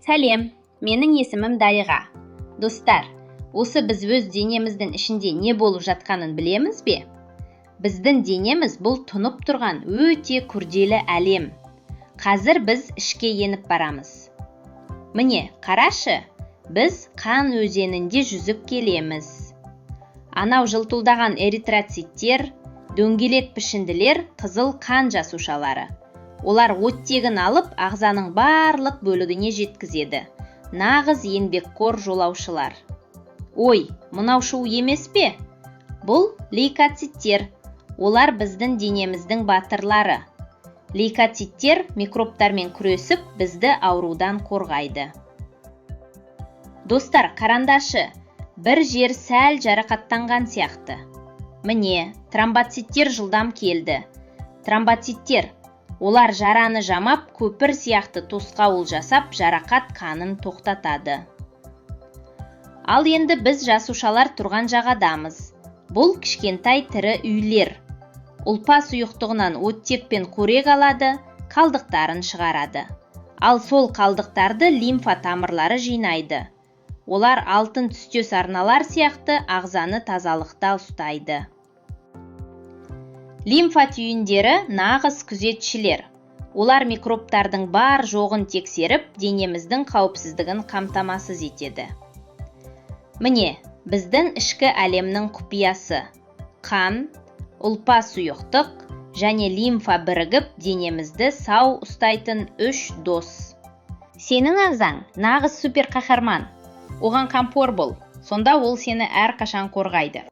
Сәлем, менің есімім Дайыға. Достар, осы біз өз денеміздің ішінде не болып жатқанын білеміз бе? Біздің денеміз бұл тұнып тұрған өте күрделі әлем. Қазір біз ішке еніп барамыз. Міне, қарашы, біз қан өзенінде жүзіп келеміз. Анау жылтылдаған эритроциттер, дөңгелек пішінділер қызыл қан жасушалары. Олар оттегін алып, ағзаның барлық бөлігіне жеткізеді. Нағыз еңбекқор жолаушылар. Ой, мынау шу емес пе? Бұл лейкоциттер. Олар біздің денеміздің батырлары. Лейкоциттер микробтармен күресіп, бізді аурудан қорғайды. Достар, қарандашы, бір жер сәл жарақаттанған сияқты. Міне, тромбоциттер жылдам келді. Тромбоциттер, олар жараны жамап, көпір сияқты тосқауыл жасап, жарақат қанын тоқтатады. Ал енді біз жасушалар тұрған жағадамыз. Бұл кішкентай тірі үйлер. Ұлпа сұйықтығынан оттекпен қорек алады, қалдықтарын шығарады. Ал сол қалдықтарды лимфа тамырлары жинайды. Олар алтын түстес арналар сияқты ағзаны тазалықта ұстайды. Лимфа түйіндері нағыз күзетшілер. Олар микробтардың бар жоғын тексеріп, денеміздің қауіпсіздігін қамтамасыз етеді. Міне, біздің ішкі әлемнің құпиясы. Қан, ұлпа сұйықтық және лимфа бірігіп, денемізді сау ұстайтын үш дос. Сенің ағзаң нағыз супер қаһарман. Оған қамқор бол, сонда ол сені әрқашан қорғайды.